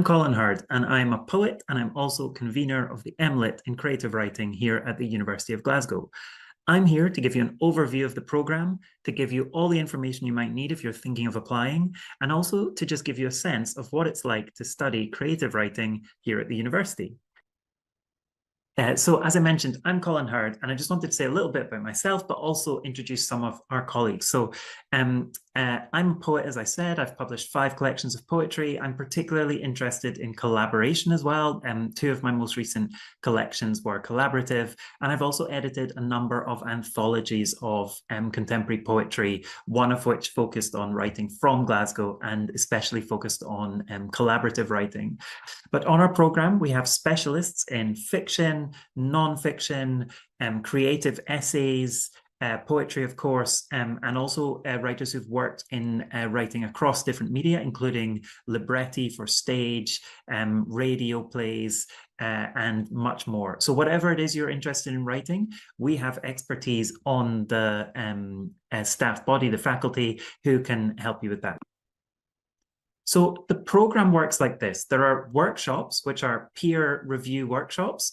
Colin Herd, and I'm a poet, and I'm also convener of the MLitt in creative writing here at the University of Glasgow. I'm here to give you an overview of the programme, to give you all the information you might need if you're thinking of applying, and also to just give you a sense of what it's like to study creative writing here at the university. So as I mentioned, I'm Colin Herd, and I just wanted to say a little bit about myself, but also introduce some of our colleagues. So I'm a poet, as I said. I've published 5 collections of poetry. I'm particularly interested in collaboration as well. 2 of my most recent collections were collaborative, and I've also edited a number of anthologies of contemporary poetry, one of which focused on writing from Glasgow and especially focused on collaborative writing. But on our programme, we have specialists in fiction, non-fiction, creative essays, poetry, of course, and also writers who've worked in writing across different media, including libretti for stage, radio plays, and much more. So whatever it is you're interested in writing, we have expertise on the staff body, the faculty, who can help you with that. So the program works like this. There are workshops, which are peer review workshops,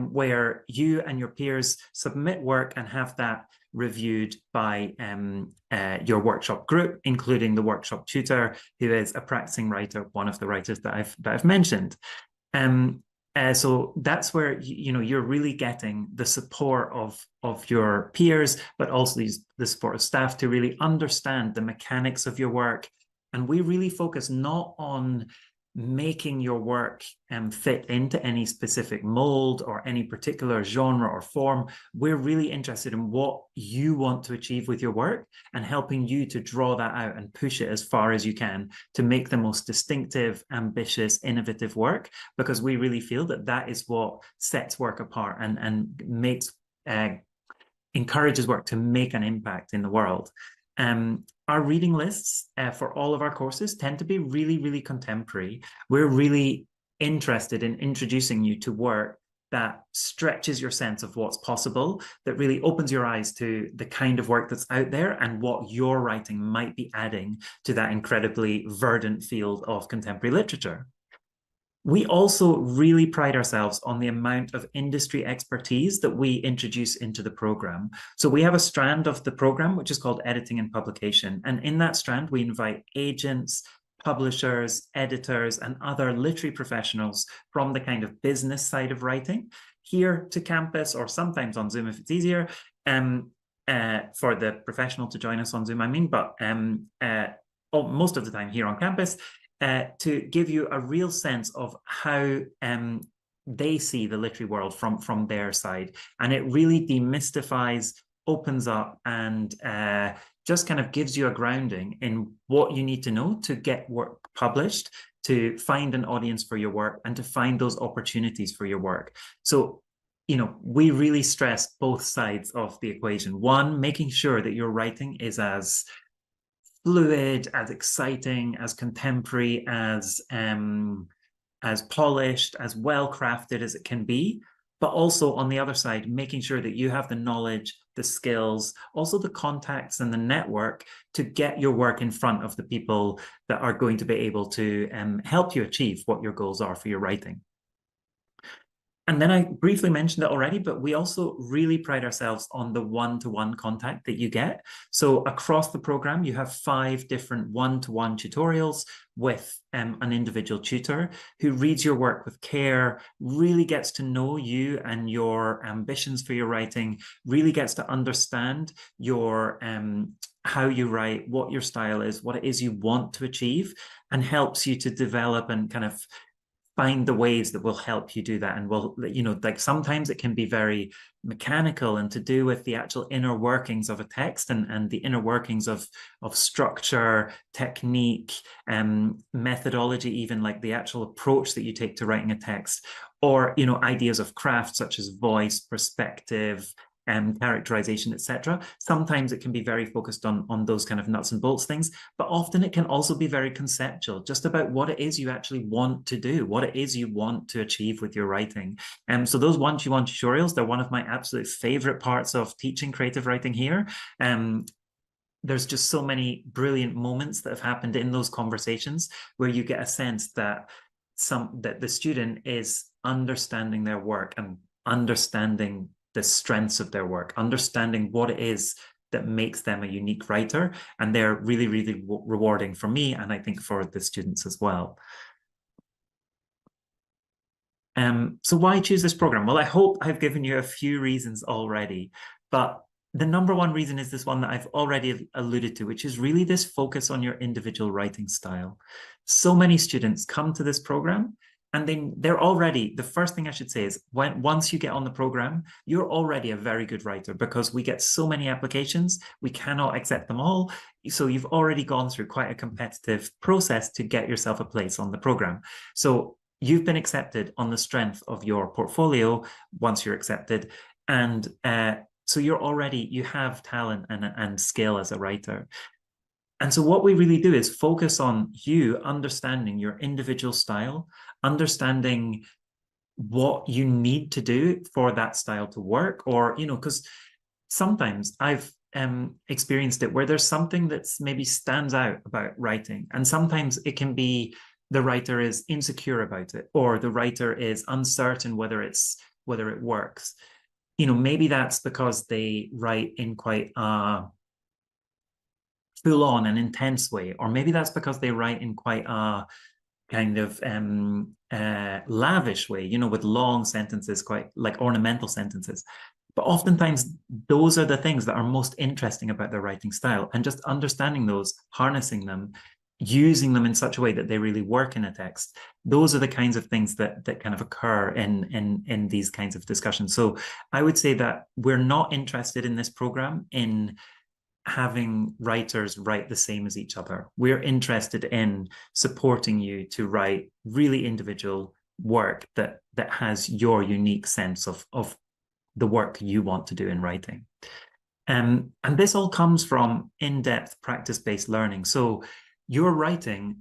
where you and your peers submit work and have that reviewed by your workshop group, including the workshop tutor, who is a practicing writer, one of the writers that I've mentioned. So that's where you're really getting the support of your peers, but also the support of staff to really understand the mechanics of your work. And we really focus not on making your work fit into any specific mold or any particular genre or form. We're really interested in what you want to achieve with your work and helping you to draw that out and push it as far as you can to make the most distinctive, ambitious, innovative work, because we really feel that that is what sets work apart and makes encourages work to make an impact in the world. Our reading lists for all of our courses tend to be really, really contemporary. We're really interested in introducing you to work that stretches your sense of what's possible, that really opens your eyes to the kind of work that's out there and what your writing might be adding to that incredibly verdant field of contemporary literature. We also really pride ourselves on the amount of industry expertise that we introduce into the program. So we have a strand of the program, which is called Editing and Publication. And in that strand, we invite agents, publishers, editors, and other literary professionals from the kind of business side of writing here to campus, or sometimes on Zoom if it's easier, for the professional to join us on Zoom, but most of the time here on campus, to give you a real sense of how they see the literary world from their side. And it really demystifies, opens up, and just kind of gives you a grounding in what you need to know to get work published, to find an audience for your work, and to find those opportunities for your work. So, we really stress both sides of the equation. One, making sure that your writing is as fluid, as exciting, as contemporary, as polished, as well crafted as it can be, but also on the other side, making sure that you have the knowledge, the skills, also the contacts and the network to get your work in front of the people that are going to be able to help you achieve what your goals are for your writing. And then I briefly mentioned it already, but we also really pride ourselves on the one-to-one contact that you get. So across the program, you have 5 different one-to-one tutorials with an individual tutor who reads your work with care, really gets to know you and your ambitions for your writing, really gets to understand your how you write, what your style is, what it is you want to achieve, and helps you to develop and kind of find the ways that will help you do that. And will, like sometimes it can be very mechanical and to do with the actual inner workings of a text and the inner workings of structure, technique, methodology, even like the actual approach that you take to writing a text, or, ideas of craft such as voice, perspective, characterization, etc. Sometimes it can be very focused on those kind of nuts and bolts things, but often it can also be very conceptual, just about what it is you actually want to do, what it is you want to achieve with your writing. So those one-to-one tutorials, they're one of my absolute favorite parts of teaching creative writing here. There's just so many brilliant moments that have happened in those conversations where you get a sense that that the student is understanding their work and understanding the strengths of their work, understanding what it is that makes them a unique writer. And they're really, really rewarding for me, and I think for the students as well. So why choose this program? Well, I hope I've given you a few reasons already, but the number one reason is this one that I've already alluded to, which is really this focus on your individual writing style. So many students come to this program and they're already, the first thing I should say is once you get on the program, you're already a very good writer, because we get so many applications, we cannot accept them all. So you've already gone through quite a competitive process to get yourself a place on the program. So you've been accepted on the strength of your portfolio once you're accepted. And so you have talent and skill as a writer. And so what we really do is focus on you understanding your individual style, understanding what you need to do for that style to work. Or, because sometimes I've experienced it where there's something that's maybe stands out about writing. And sometimes it can be the writer is insecure about it, or the writer is uncertain whether it works. Maybe that's because they write in quite a full-on and intense way, or maybe that's because they write in quite a kind of lavish way, with long sentences, quite like ornamental sentences. But oftentimes those are the things that are most interesting about their writing style, and just understanding those, harnessing them, using them in such a way that they really work in a text. Those are the kinds of things that kind of occur in these kinds of discussions. So I would say that we're not interested in this program in having writers write the same as each other. We're interested in supporting you to write really individual work that has your unique sense of the work you want to do in writing. And this all comes from in-depth practice-based learning. So you're writing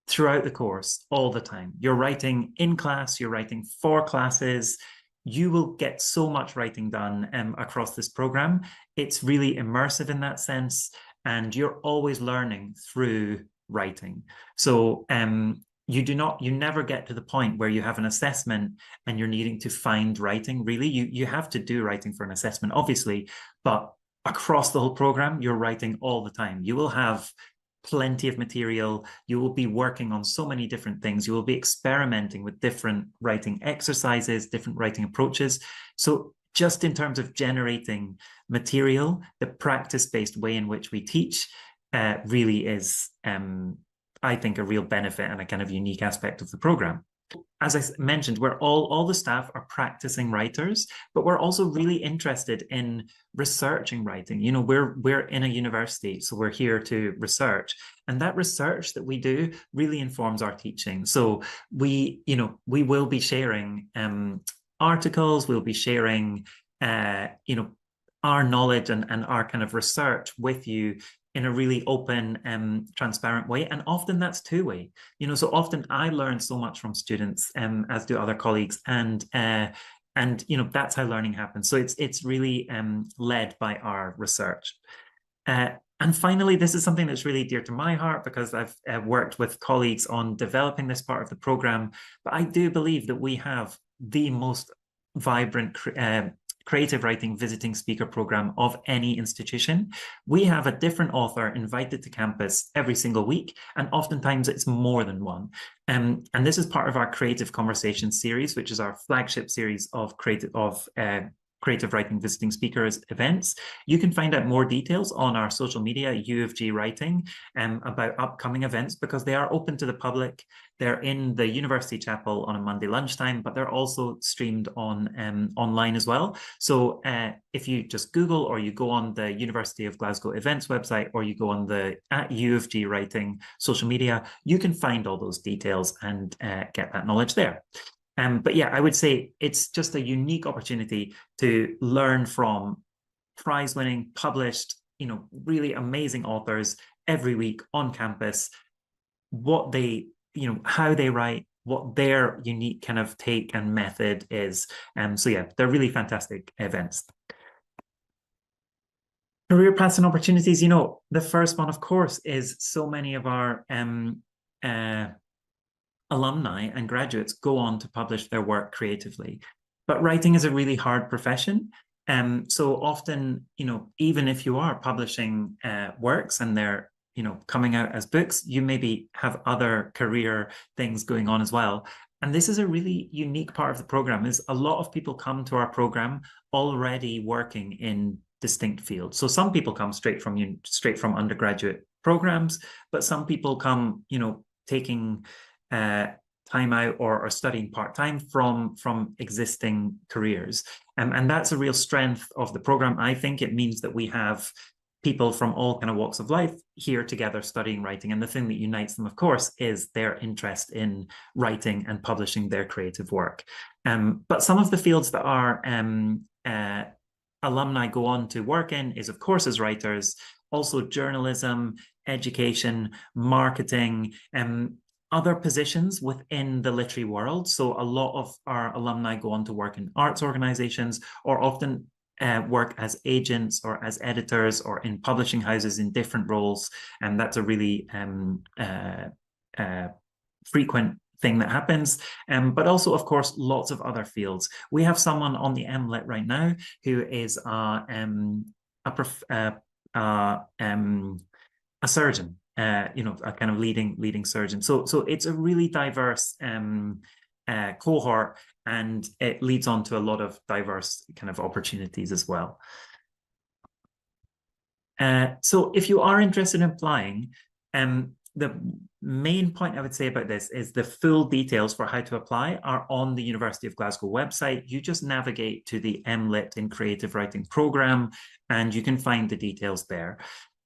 throughout the course all the time. You're writing in class, you're writing for classes. You will get so much writing done across this program. It's really immersive in that sense, and you're always learning through writing. So you never get to the point where you have an assessment and you're needing to find writing. Really, you have to do writing for an assessment, obviously, but across the whole program, you're writing all the time. You will have plenty of material. You will be working on so many different things. You will be experimenting with different writing exercises, different writing approaches. So just in terms of generating material, the practice-based way in which we teach really is, I think, a real benefit and a kind of unique aspect of the program. As I mentioned, all the staff are practicing writers, but we're also really interested in researching writing. We're in a university, so we're here to research, and that research that we do really informs our teaching. So we will be sharing articles, we'll be sharing our knowledge and our kind of research with you in a really open, transparent way. And often that's two-way, so often I learn so much from students, as do other colleagues, and that's how learning happens. So it's really led by our research. And finally, this is something that's really dear to my heart, because I've worked with colleagues on developing this part of the program, but I do believe that we have the most vibrant creative writing visiting speaker program of any institution. We have a different author invited to campus every single week, and oftentimes it's more than one. And this is part of our Creative Conversations series, which is our flagship series of creative writing visiting speakers events. You can find out more details on our social media, U of G Writing, about upcoming events, because they are open to the public. They're in the University Chapel on a Monday lunchtime, but they're also streamed on online as well. So if you just Google, or you go on the University of Glasgow events website, or you go on the @U of G Writing social media, you can find all those details and get that knowledge there. But yeah, I would say it's just a unique opportunity to learn from prize-winning, published, really amazing authors every week on campus, what they, how they write, what their unique kind of take and method is. So yeah, they're really fantastic events. Career paths and opportunities, the first one, of course, is so many of our alumni and graduates go on to publish their work creatively. But writing is a really hard profession. So often, even if you are publishing works and they're, coming out as books, you maybe have other career things going on as well. And this is a really unique part of the program, is a lot of people come to our program already working in distinct fields. So some people come straight from undergraduate programs, but some people come, taking time out or studying part-time from existing careers. And that's a real strength of the program. I think it means that we have people from all kind of walks of life here together studying writing. And the thing that unites them, of course, is their interest in writing and publishing their creative work. But some of the fields that our alumni go on to work in is, of course, as writers, also journalism, education, marketing, other positions within the literary world. So a lot of our alumni go on to work in arts organizations, or often work as agents or as editors or in publishing houses in different roles. And that's a really frequent thing that happens. But also, of course, lots of other fields. We have someone on the MLitt right now who is a surgeon. A kind of leading surgeon. So it's a really diverse cohort, and it leads on to a lot of diverse kind of opportunities as well. So if you are interested in applying, the main point I would say about this is the full details for how to apply are on the University of Glasgow website. You just navigate to the MLitt in Creative Writing program, and you can find the details there.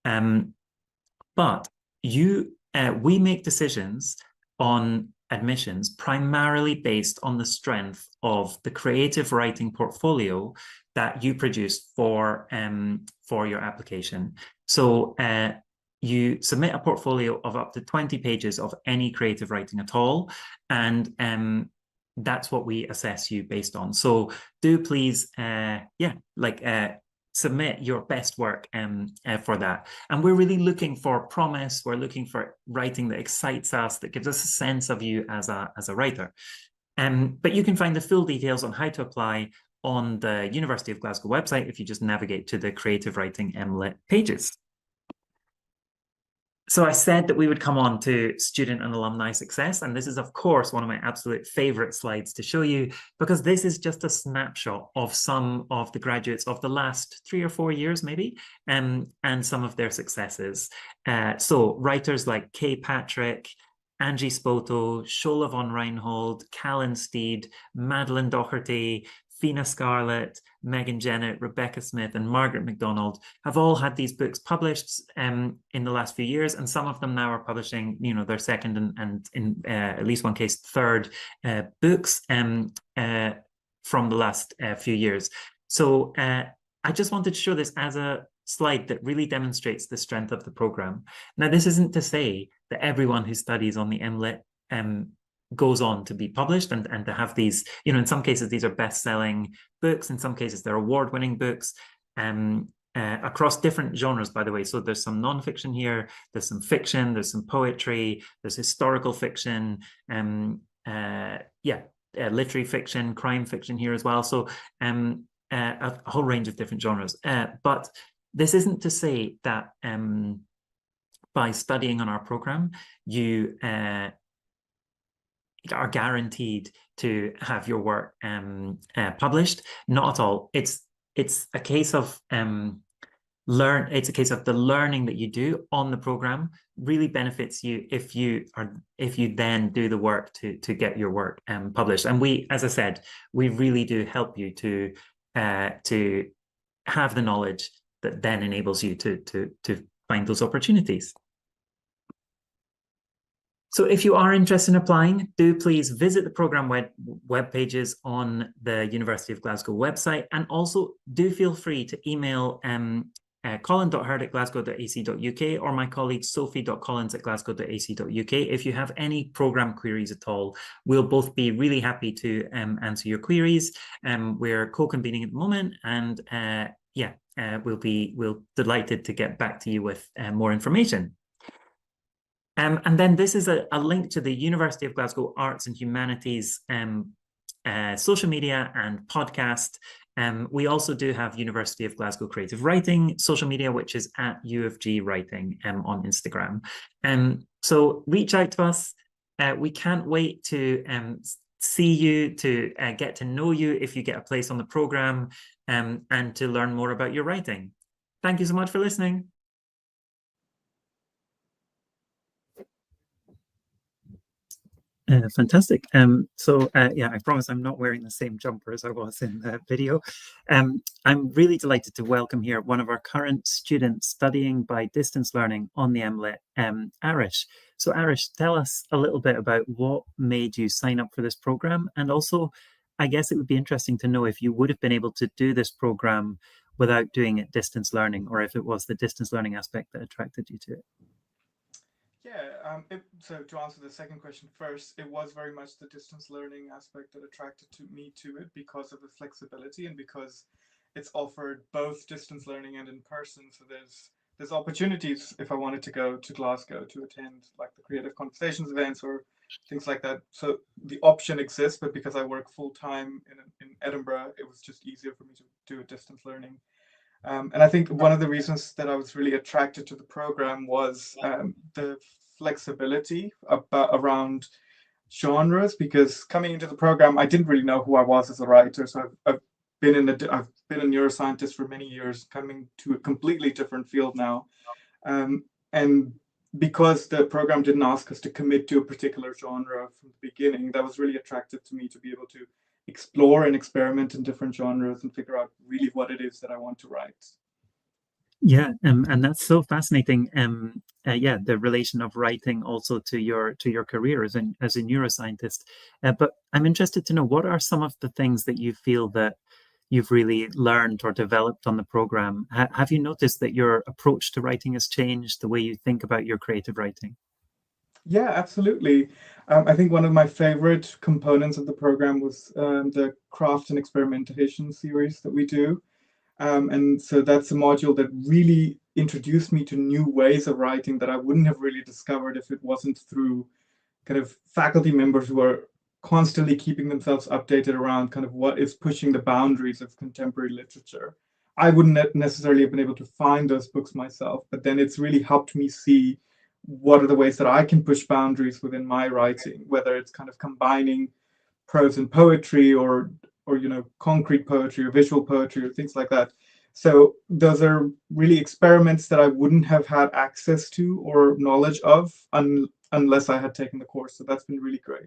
But we make decisions on admissions primarily based on the strength of the creative writing portfolio that you produce for your application. So you submit a portfolio of up to 20 pages of any creative writing at all, and that's what we assess you based on. So do please, submit your best work for that. And we're really looking for promise. We're looking for writing that excites us, that gives us a sense of you as a writer. But you can find the full details on how to apply on the University of Glasgow website if you just navigate to the Creative Writing MLitt pages. So I said that we would come on to student and alumni success, and this is, of course, one of my absolute favorite slides to show you, because this is just a snapshot of some of the graduates of the last 3 or 4 years, maybe, and some of their successes. So writers like Kay Patrick, Angie Spoto, Shola von Reinhold, Callan Steed, Madeline Doherty, Fina Scarlett, Megan Jennett, Rebecca Smith, and Margaret MacDonald have all had these books published in the last few years, and some of them now are publishing, their second and in at least one case, third books from the last few years. So I just wanted to show this as a slide that really demonstrates the strength of the program. Now, this isn't to say that everyone who studies on the MLitt goes on to be published and to have these, in some cases, these are best-selling books. In some cases, they're award-winning books across different genres, by the way. So there's some nonfiction here, there's some fiction, there's some poetry, there's historical fiction, literary fiction, crime fiction here as well. So a whole range of different genres. But this isn't to say that by studying on our program, you are guaranteed to have your work published. Not at all. It's a case of it's a case of the learning that you do on the program really benefits you if you then do the work to get your work published. And we, as I said, we really do help you to have the knowledge that then enables you to find those opportunities. So if you are interested in applying, do please visit the program web pages on the University of Glasgow website, and also do feel free to email colin.herd@glasgow.ac.uk or my colleague sophie.collins@glasgow.ac.uk if you have any program queries at all. We'll both be really happy to answer your queries. We're co-convening at the moment, and we'll delighted to get back to you with more information. And then this is a link to the University of Glasgow Arts and Humanities social media and podcast. We also do have University of Glasgow Creative Writing social media, which is at UofG Writing on Instagram. So reach out to us. We can't wait to see you, to get to know you if you get a place on the program, and to learn more about your writing. Thank you so much for listening. Fantastic. Yeah, I promise I'm not wearing the same jumper as I was in the video. I'm really delighted to welcome here one of our current students studying by distance learning on the MLitt, Arish. So Arish, tell us a little bit about what made you sign up for this program. And also, I guess it would be interesting to know if you would have been able to do this program without doing it distance learning, or if it was the distance learning aspect that attracted you to it. Yeah, so to answer the second question first, it was very much the distance learning aspect that attracted me to it because of the flexibility and because it's offered both distance learning and in person. So there's opportunities if I wanted to go to Glasgow to attend like the Creative Conversations events or things like that. So the option exists, but because I work full time in Edinburgh, it was just easier for me to do a distance learning. And I think one of the reasons that I was really attracted to the program was the flexibility around genres. Because coming into the program, I didn't really know who I was as a writer. So I've been a neuroscientist for many years, coming to a completely different field now. And because the program didn't ask us to commit to a particular genre from the beginning, that was really attractive to me to be able to explore and experiment in different genres and figure out really what it is that I want to write. Yeah, and that's so fascinating. Yeah, the relation of writing also to your career as a neuroscientist. But I'm interested to know, what are some of the things that you feel that you've really learned or developed on the program? Have you noticed that your approach to writing has changed, the way you think about your creative writing? Yeah, absolutely. I think one of my favorite components of the program was the craft and experimentation series that we do. And so that's a module that really introduced me to new ways of writing that I wouldn't have really discovered if it wasn't through kind of faculty members who are constantly keeping themselves updated around kind of what is pushing the boundaries of contemporary literature. I wouldn't necessarily have been able to find those books myself, but then it's really helped me see what are the ways that I can push boundaries within my writing, whether it's kind of combining prose and poetry or concrete poetry or visual poetry or things like that. So those are really experiments that I wouldn't have had access to or knowledge of unless I had taken the course. So that's been really great.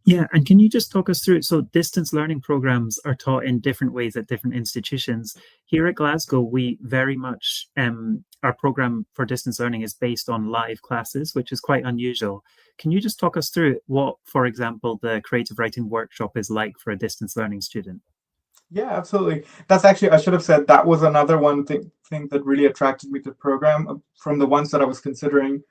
Yeah, and can you just talk us through it? So distance learning programs are taught in different ways at different institutions. Here at Glasgow, we very much, our program for distance learning is based on live classes, which is quite unusual. Can you just talk us through what, for example, the creative writing workshop is like for a distance learning student? Yeah, absolutely. That's actually, I should have said that was another thing that really attracted me to the program from the ones that I was considering.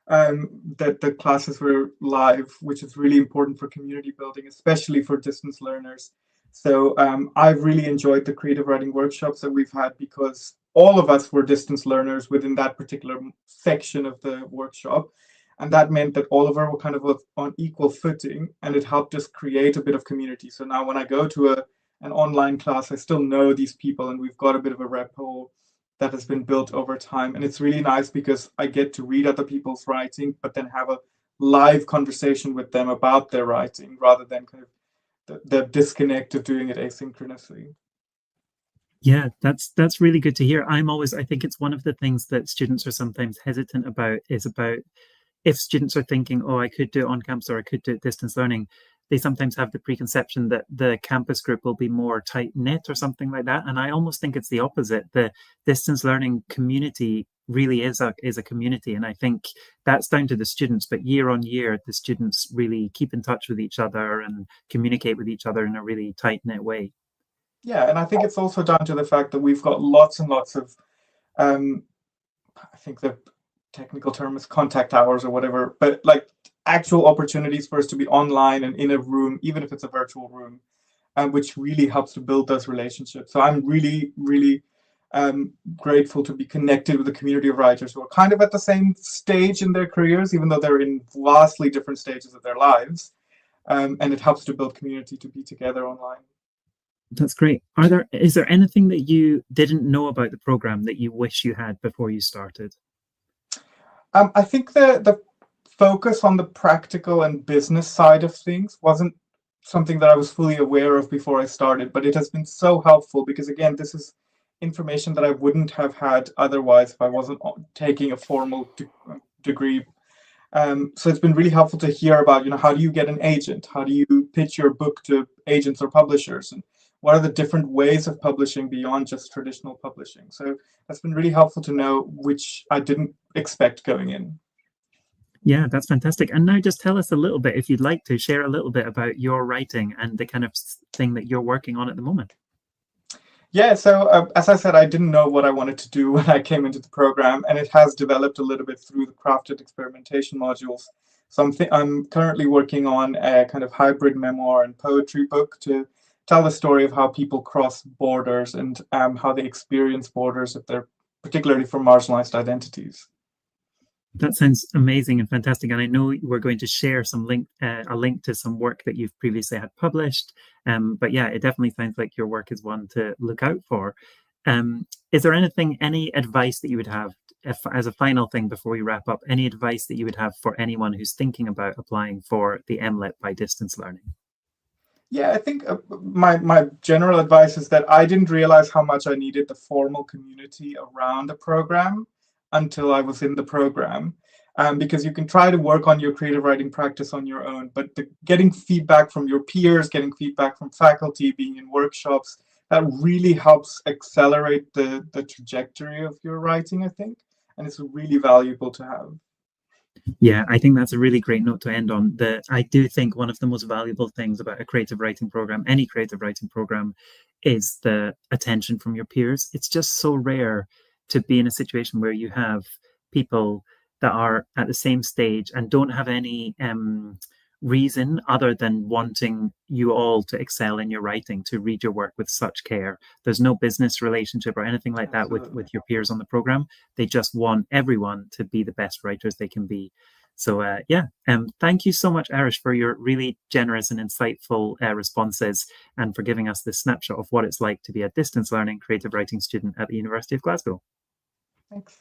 That the classes were live, which is really important for community building, especially for distance learners. So I've really enjoyed the creative writing workshops that we've had because all of us were distance learners within that particular section of the workshop. And that meant that all of us were kind of on equal footing, and it helped us create a bit of community. So now when I go to an online class, I still know these people, and we've got a bit of a rapport that has been built over time. And it's really nice because I get to read other people's writing, but then have a live conversation with them about their writing rather than kind of the disconnect of doing it asynchronously. Yeah, that's really good to hear. I think it's one of the things that students are sometimes hesitant about, is about if students are thinking, oh, I could do it on campus or I could do it distance learning, they sometimes have the preconception that the campus group will be more tight knit or something like that. And I almost think it's the opposite. The distance learning community really is a community. And I think that's down to the students, but year on year, the students really keep in touch with each other and communicate with each other in a really tight knit way. Yeah, and I think it's also down to the fact that we've got lots and lots of, I think the technical term is contact hours or whatever, but like actual opportunities for us to be online and in a room, even if it's a virtual room, which really helps to build those relationships. So I'm really, really grateful to be connected with a community of writers who are kind of at the same stage in their careers, even though they're in vastly different stages of their lives. And it helps to build community to be together online. That's great. Is there anything that you didn't know about the program that you wish you had before you started? I think the focus on the practical and business side of things wasn't something that I was fully aware of before I started, but it has been so helpful because, again, this is information that I wouldn't have had otherwise if I wasn't taking a formal degree. So it's been really helpful to hear about, how do you get an agent? How do you pitch your book to agents or publishers? And what are the different ways of publishing beyond just traditional publishing? So that's been really helpful to know, which I didn't expect going in. Yeah, that's fantastic. And now just tell us a little bit, if you'd like to, share a little bit about your writing and the kind of thing that you're working on at the moment. Yeah, so as I said, I didn't know what I wanted to do when I came into the program, and it has developed a little bit through the crafted experimentation modules. So I'm currently working on a kind of hybrid memoir and poetry book to tell the story of how people cross borders and how they experience borders, if they're particularly for marginalized identities. That sounds amazing and fantastic. And I know we're going to share a link to some work that you've previously had published. But yeah, it definitely sounds like your work is one to look out for. Is there any advice that you would have, as a final thing before we wrap up, any advice that you would have for anyone who's thinking about applying for the MLitt by distance learning? Yeah, I think my general advice is that I didn't realize how much I needed the formal community around the program until I was in the program, because you can try to work on your creative writing practice on your own, but getting feedback from your peers, getting feedback from faculty, being in workshops, that really helps accelerate the trajectory of your writing, I think, and it's really valuable to have. Yeah, I think that's a really great note to end on. I do think one of the most valuable things about a creative writing program, any creative writing program, is the attention from your peers. It's just so rare to be in a situation where you have people that are at the same stage and don't have any reason other than wanting you all to excel in your writing, to read your work with such care. There's no business relationship or anything like that with your peers on the program. They just want everyone to be the best writers they can be. So thank you so much, Arish, for your really generous and insightful responses, and for giving us this snapshot of what it's like to be a distance learning creative writing student at the University of Glasgow. Thanks.